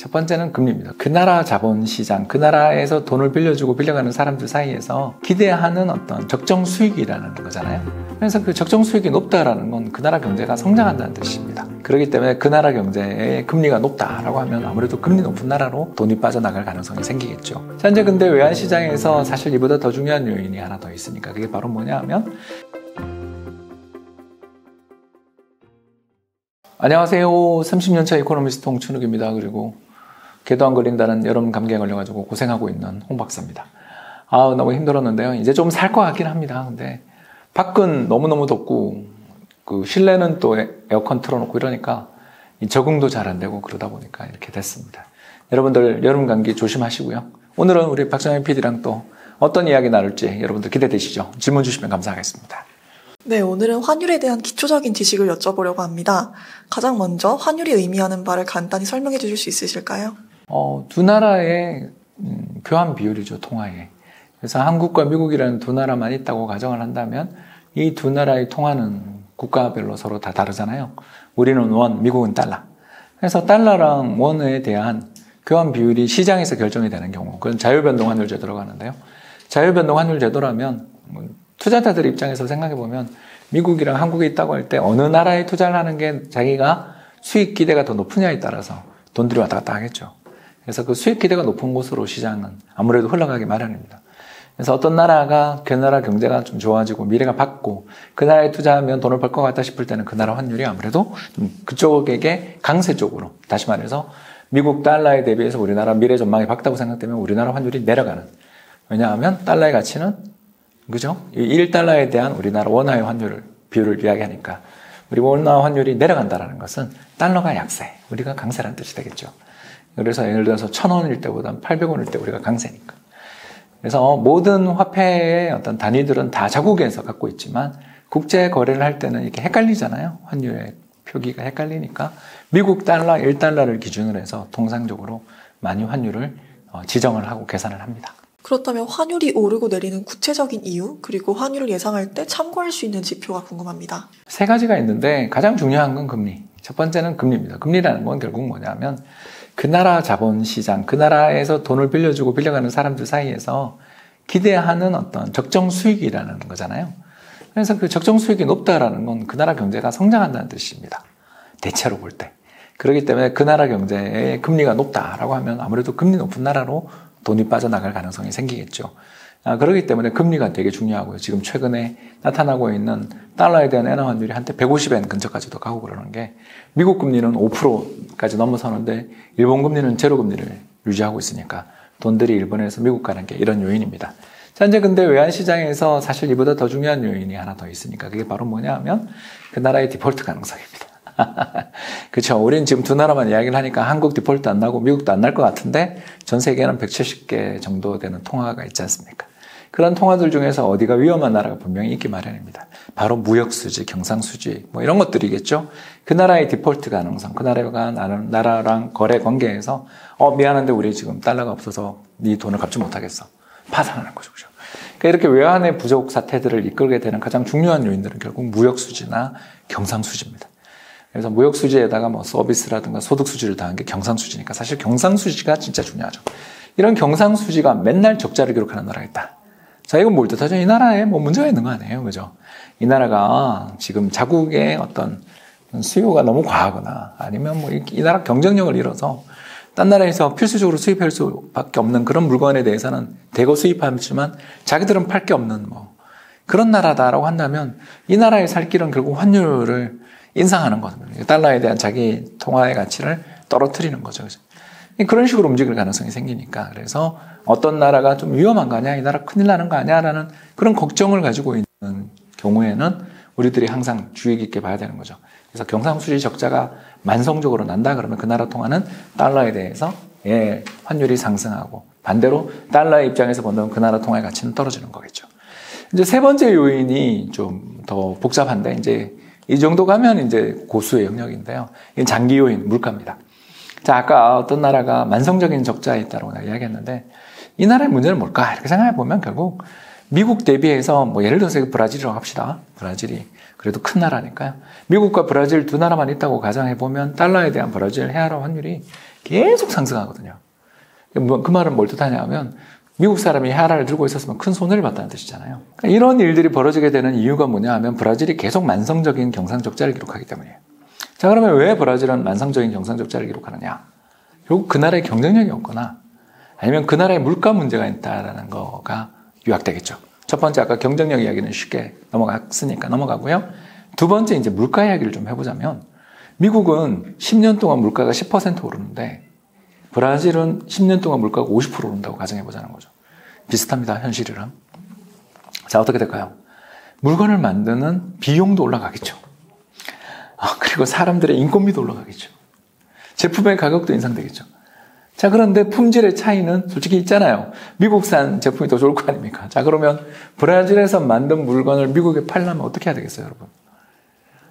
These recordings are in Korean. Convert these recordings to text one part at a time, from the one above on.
첫 번째는 금리입니다. 그 나라 자본시장, 그 나라에서 돈을 빌려주고 빌려가는 사람들 사이에서 기대하는 어떤 적정 수익이라는 거잖아요. 그래서 그 적정 수익이 높다라는 건 그 나라 경제가 성장한다는 뜻입니다. 그렇기 때문에 그 나라 경제의 금리가 높다라고 하면 아무래도 금리 높은 나라로 돈이 빠져나갈 가능성이 생기겠죠. 현재 근데 외환시장에서 사실 이보다 더 중요한 요인이 하나 더 있으니까 그게 바로 뭐냐 하면 안녕하세요. 30년차 이코노미스트 홍춘욱입니다. 그리고 개도 안 걸린다는 여름 감기에 걸려가지고 고생하고 있는 홍 박사입니다. 너무 힘들었는데요. 이제 좀 살 것 같긴 합니다. 근데 밖은 너무너무 덥고 그 실내는 또 에어컨 틀어놓고 이러니까 적응도 잘 안 되고 그러다 보니까 이렇게 됐습니다. 여러분들 여름 감기 조심하시고요. 오늘은 우리 박정현 PD랑 또 어떤 이야기 나눌지 여러분들 기대되시죠? 질문 주시면 감사하겠습니다. 네, 오늘은 환율에 대한 기초적인 지식을 여쭤보려고 합니다. 가장 먼저 환율이 의미하는 바를 간단히 설명해 주실 수 있으실까요? 두 나라의 교환 비율이죠, 통화에. 그래서 한국과 미국이라는 두 나라만 있다고 가정을 한다면 이 두 나라의 통화는 국가별로 서로 다 다르잖아요. 우리는 원, 미국은 달러. 그래서 달러랑 원에 대한 교환 비율이 시장에서 결정이 되는 경우, 그건 자율변동 환율 제도라고 하는데요. 자율변동 환율 제도라면 투자자들 입장에서 생각해보면 미국이랑 한국에 있다고 할 때 어느 나라에 투자를 하는 게 자기가 수익 기대가 더 높으냐에 따라서 돈들이 왔다 갔다 하겠죠. 그래서 그 수익 기대가 높은 곳으로 시장은 아무래도 흘러가기 마련입니다. 그래서 어떤 나라가 그 나라 경제가 좀 좋아지고 미래가 밝고 그 나라에 투자하면 돈을 벌 것 같다 싶을 때는 그 나라 환율이 아무래도 좀 그쪽에게 강세 쪽으로, 다시 말해서 미국 달러에 대비해서 우리나라 미래 전망이 밝다고 생각되면 우리나라 환율이 내려가는. 왜냐하면 달러의 가치는 그죠? 1달러에 대한 우리나라 원화의 환율 비율을 이야기하니까 우리 원화 환율이 내려간다는 것은 달러가 약세, 우리가 강세라는 뜻이 되겠죠. 그래서 예를 들어서 1,000원일 때보다 800원일 때 우리가 강세니까. 그래서 모든 화폐의 어떤 단위들은 다 자국에서 갖고 있지만 국제 거래를 할 때는 이렇게 헷갈리잖아요. 환율의 표기가 헷갈리니까 미국 달러 1달러를 기준으로 해서 통상적으로 많이 환율을 지정을 하고 계산을 합니다. 그렇다면 환율이 오르고 내리는 구체적인 이유, 그리고 환율을 예상할 때 참고할 수 있는 지표가 궁금합니다. 세 가지가 있는데 가장 중요한 건 금리. 첫 번째는 금리입니다. 금리라는 건 결국 뭐냐면 그 나라 자본시장, 그 나라에서 돈을 빌려주고 빌려가는 사람들 사이에서 기대하는 어떤 적정 수익이라는 거잖아요. 그래서 그 적정 수익이 높다라는 건 그 나라 경제가 성장한다는 뜻입니다. 대체로 볼 때. 그렇기 때문에 그 나라 경제의 금리가 높다라고 하면 아무래도 금리 높은 나라로 돈이 빠져나갈 가능성이 생기겠죠. 그렇기 때문에 금리가 되게 중요하고요. 지금 최근에 나타나고 있는 달러에 대한 엔화 환율이 한때 150엔 근처까지도 가고 그러는 게 미국 금리는 5%까지 넘어서는데 일본 금리는 제로 금리를 유지하고 있으니까 돈들이 일본에서 미국 가는 게 이런 요인입니다. 현재 근데 외환시장에서 사실 이보다 더 중요한 요인이 하나 더 있으니까 그게 바로 뭐냐 하면 그 나라의 디폴트 가능성입니다. 그렇죠. 우리는 지금 두 나라만 이야기를 하니까 한국 디폴트 안 나고 미국도 안 날 것 같은데 전 세계에는 170개 정도 되는 통화가 있지 않습니까? 그런 통화들 중에서 어디가 위험한 나라가 분명히 있기 마련입니다. 바로 무역수지, 경상수지 뭐 이런 것들이겠죠. 그 나라의 디폴트 가능성, 그 나라가 나라랑 거래 관계에서 미안한데 우리 지금 달러가 없어서 네 돈을 갚지 못하겠어. 파산하는 거죠. 그렇죠? 그러니까 이렇게 외환의 부족 사태들을 이끌게 되는 가장 중요한 요인들은 결국 무역수지나 경상수지입니다. 그래서 무역수지에다가 뭐 서비스라든가 소득수지를 더한 게 경상수지니까 사실 경상수지가 진짜 중요하죠. 이런 경상수지가 맨날 적자를 기록하는 나라가 있다. 자, 이건 뭘 뜻하죠? 이 나라에 뭐 문제가 있는 거 아니에요. 그죠? 이 나라가 지금 자국의 어떤 수요가 너무 과하거나 아니면 뭐 이 나라 경쟁력을 잃어서 딴 나라에서 필수적으로 수입할 수밖에 없는 그런 물건에 대해서는 대거 수입하지만 자기들은 팔 게 없는 뭐 그런 나라다라고 한다면 이 나라의 살 길은 결국 환율을 인상하는 거거든요. 달러에 대한 자기 통화의 가치를 떨어뜨리는 거죠. 그죠? 그런 식으로 움직일 가능성이 생기니까. 그래서 어떤 나라가 좀 위험한 거 아니야? 이 나라 큰일 나는 거 아니야? 라는 그런 걱정을 가지고 있는 경우에는 우리들이 항상 주의 깊게 봐야 되는 거죠. 그래서 경상수지 적자가 만성적으로 난다 그러면 그 나라 통화는 달러에 대해서 환율이 상승하고 반대로 달러의 입장에서 본다면 그 나라 통화의 가치는 떨어지는 거겠죠. 이제 세 번째 요인이 좀 더 복잡한데 이제 이 정도 가면 이제 고수의 영역인데요. 이건 장기 요인, 물가입니다. 자, 아까 어떤 나라가 만성적인 적자에 있다고 이야기했는데 이 나라의 문제는 뭘까? 이렇게 생각해 보면 결국 미국 대비해서 뭐 예를 들어서 브라질이라고 합시다. 브라질이 그래도 큰 나라니까요. 미국과 브라질 두 나라만 있다고 가정해 보면 달러에 대한 브라질 헤아라 환율이 계속 상승하거든요. 그 말은 뭘 뜻하냐 하면 미국 사람이 헤아라를 들고 있었으면 큰 손해를 봤다는 뜻이잖아요. 그러니까 이런 일들이 벌어지게 되는 이유가 뭐냐 하면 브라질이 계속 만성적인 경상적자를 기록하기 때문이에요. 자, 그러면 왜 브라질은 만성적인 경상적자를 기록하느냐? 결국 그 나라의 경쟁력이 없거나 아니면 그 나라의 물가 문제가 있다라는 거가 요약되겠죠. 첫 번째 아까 경쟁력 이야기는 쉽게 넘어갔으니까 넘어가고요. 두 번째 이제 물가 이야기를 좀 해보자면 미국은 10년 동안 물가가 10% 오르는데 브라질은 10년 동안 물가가 50% 오른다고 가정해보자는 거죠. 비슷합니다. 현실이랑. 자, 어떻게 될까요? 물건을 만드는 비용도 올라가겠죠. 그리고 사람들의 인건비도 올라가겠죠. 제품의 가격도 인상되겠죠. 자, 그런데 품질의 차이는 솔직히 있잖아요. 미국산 제품이 더 좋을 거 아닙니까? 자, 그러면 브라질에서 만든 물건을 미국에 팔려면 어떻게 해야 되겠어요, 여러분?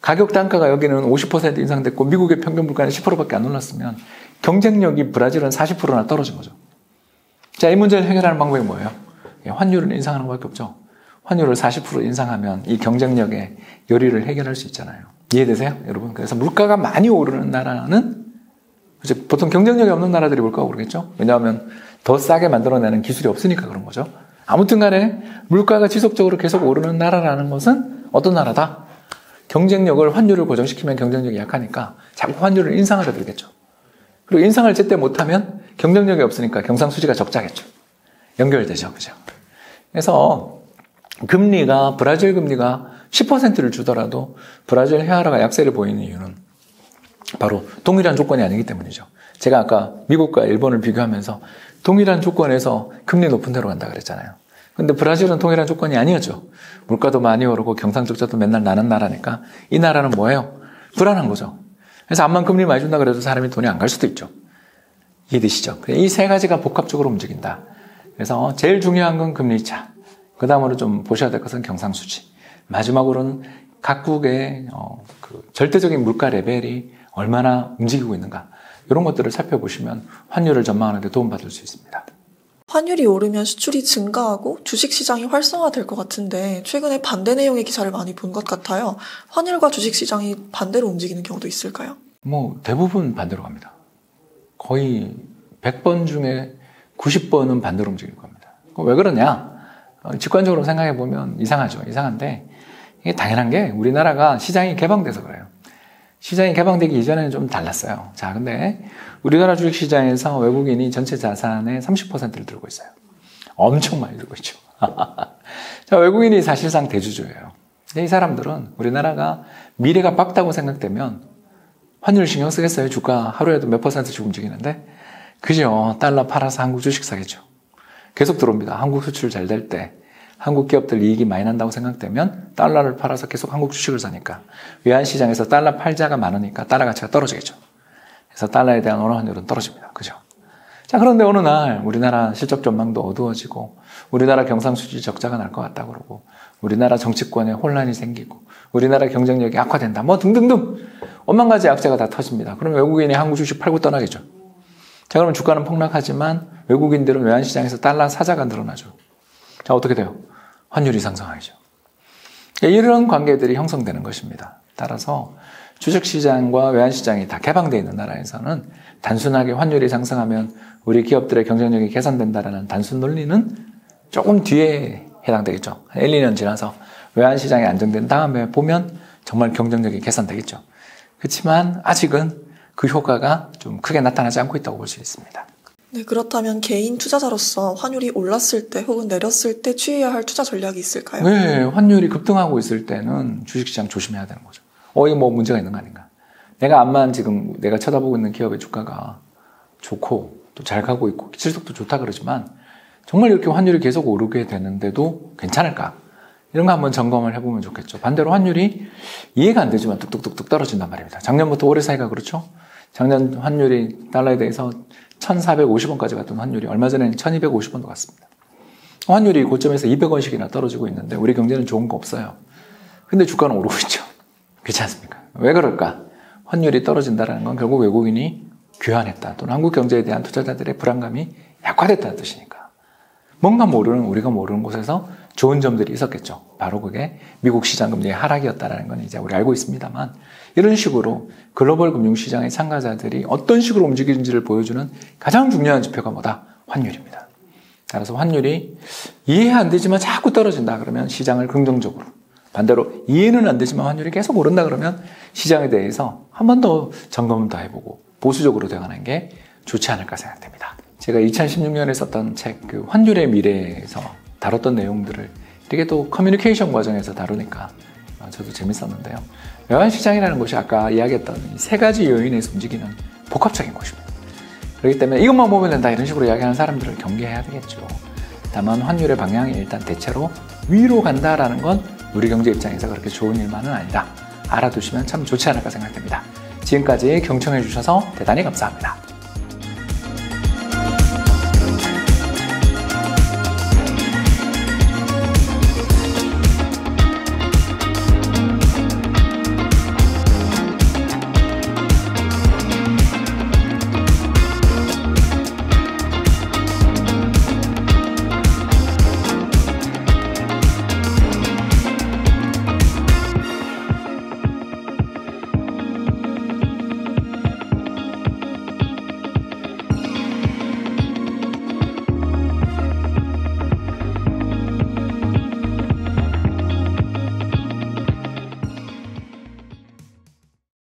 가격 단가가 여기는 50% 인상됐고 미국의 평균 물가는 10%밖에 안 올랐으면 경쟁력이 브라질은 40%나 떨어진 거죠. 자, 이 문제를 해결하는 방법이 뭐예요? 환율을 인상하는 것밖에 없죠. 환율을 40% 인상하면 이 경쟁력의 요리를 해결할 수 있잖아요. 이해되세요, 여러분? 그래서 물가가 많이 오르는 나라는 보통 경쟁력이 없는 나라들이 물가가 오르겠죠? 왜냐하면 더 싸게 만들어내는 기술이 없으니까 그런 거죠. 아무튼 간에 물가가 지속적으로 계속 오르는 나라라는 것은 어떤 나라다? 경쟁력을, 환율을 고정시키면 경쟁력이 약하니까 자꾸 환율을 인상하게 되겠죠. 그리고 인상을 제때 못하면 경쟁력이 없으니까 경상수지가 적자겠죠. 연결되죠. 그죠? 그래서 금리가, 브라질 금리가 10%를 주더라도 브라질 헤아라가 약세를 보이는 이유는 바로 동일한 조건이 아니기 때문이죠. 제가 아까 미국과 일본을 비교하면서 동일한 조건에서 금리 높은 데로 간다 그랬잖아요. 근데 브라질은 동일한 조건이 아니었죠. 물가도 많이 오르고 경상적자도 맨날 나는 나라니까 이 나라는 뭐예요? 불안한 거죠. 그래서 암만 금리 많이 준다 그래도 사람이 돈이 안 갈 수도 있죠. 이해되시죠? 이 세 가지가 복합적으로 움직인다. 그래서 제일 중요한 건 금리차. 그 다음으로 좀 보셔야 될 것은 경상수지. 마지막으로는 각국의 절대적인 물가 레벨이 얼마나 움직이고 있는가. 이런 것들을 살펴보시면 환율을 전망하는 데 도움받을 수 있습니다. 환율이 오르면 수출이 증가하고 주식시장이 활성화될 것 같은데 최근에 반대 내용의 기사를 많이 본 것 같아요. 환율과 주식시장이 반대로 움직이는 경우도 있을까요? 대부분 반대로 갑니다. 거의 100번 중에 90번은 반대로 움직일 겁니다. 왜 그러냐? 직관적으로 생각해보면 이상하죠. 이상한데 이게 당연한 게 우리나라가 시장이 개방돼서 그래요. 시장이 개방되기 이전에는 좀 달랐어요. 자, 근데 우리나라 주식시장에서 외국인이 전체 자산의 30%를 들고 있어요. 엄청 많이 들고 있죠. 자, 외국인이 사실상 대주주예요. 근데 이 사람들은 우리나라가 미래가 밝다고 생각되면 환율 신경 쓰겠어요? 주가 하루에도 몇 %씩 움직이는데? 그죠. 달러 팔아서 한국 주식 사겠죠. 계속 들어옵니다. 한국 수출 잘 될 때. 한국 기업들 이익이 많이 난다고 생각되면 달러를 팔아서 계속 한국 주식을 사니까 외환시장에서 달러 팔자가 많으니까 달러 가치가 떨어지겠죠. 그래서 달러에 대한 원화 환율은 떨어집니다. 그죠? 자, 그런데 어느 날 우리나라 실적 전망도 어두워지고 우리나라 경상수지 적자가 날 것 같다 그러고 우리나라 정치권에 혼란이 생기고 우리나라 경쟁력이 악화된다. 등등등 오만 가지 악재가 다 터집니다. 그럼 외국인이 한국 주식 팔고 떠나겠죠. 자, 그러면 주가는 폭락하지만 외국인들은 외환시장에서 달러 사자가 늘어나죠. 자, 어떻게 돼요? 환율이 상승하죠. 이런 관계들이 형성되는 것입니다. 따라서 주식시장과 외환시장이 다 개방되어 있는 나라에서는 단순하게 환율이 상승하면 우리 기업들의 경쟁력이 개선된다는 단순 논리는 조금 뒤에 해당되겠죠. 1, 2년 지나서 외환시장이 안정된 다음에 보면 정말 경쟁력이 개선되겠죠. 그렇지만 아직은 그 효과가 좀 크게 나타나지 않고 있다고 볼 수 있습니다. 네, 그렇다면 개인 투자자로서 환율이 올랐을 때 혹은 내렸을 때 취해야 할 투자 전략이 있을까요? 네, 환율이 급등하고 있을 때는 주식시장 조심해야 되는 거죠. 이거 문제가 있는 거 아닌가. 내가 암만 지금 내가 쳐다보고 있는 기업의 주가가 좋고 또 잘 가고 있고 실적도 좋다 그러지만 정말 이렇게 환율이 계속 오르게 되는데도 괜찮을까? 이런 거 한번 점검을 해보면 좋겠죠. 반대로 환율이 이해가 안 되지만 뚝뚝뚝뚝 떨어진단 말입니다. 작년부터 올해 사이가 그렇죠. 작년 환율이 달러에 대해서 1,450원까지 갔던 환율이 얼마 전에는 1,250원도 갔습니다. 환율이 고점에서 200원씩이나 떨어지고 있는데 우리 경제는 좋은 거 없어요. 근데 주가는 오르고 있죠. 그렇지 않습니까? 왜 그럴까? 환율이 떨어진다는 건 결국 외국인이 귀환했다 또는 한국 경제에 대한 투자자들의 불안감이 약화됐다는 뜻이니까 뭔가 모르는 우리가 모르는 곳에서 좋은 점들이 있었겠죠. 바로 그게 미국 시장 금리의 하락이었다는 건 이제 우리 알고 있습니다만, 이런 식으로 글로벌 금융시장의 참가자들이 어떤 식으로 움직이는지를 보여주는 가장 중요한 지표가 뭐다? 환율입니다. 따라서 환율이 이해 안 되지만 자꾸 떨어진다 그러면 시장을 긍정적으로, 반대로 이해는 안 되지만 환율이 계속 오른다 그러면 시장에 대해서 한 번 더 점검을 더 해보고 보수적으로 대응하는 게 좋지 않을까 생각됩니다. 제가 2016년에 썼던 책 그 환율의 미래에서 다뤘던 내용들을 이렇게 또 커뮤니케이션 과정에서 다루니까 저도 재밌었는데요. 외환시장이라는 것이 아까 이야기했던 세 가지 요인에서 움직이는 복합적인 곳입니다. 그렇기 때문에 이것만 보면 된다 이런 식으로 이야기하는 사람들을 경계해야 되겠죠. 다만 환율의 방향이 일단 대체로 위로 간다라는 건 우리 경제 입장에서 그렇게 좋은 일만은 아니다. 알아두시면 참 좋지 않을까 생각됩니다. 지금까지 경청해 주셔서 대단히 감사합니다.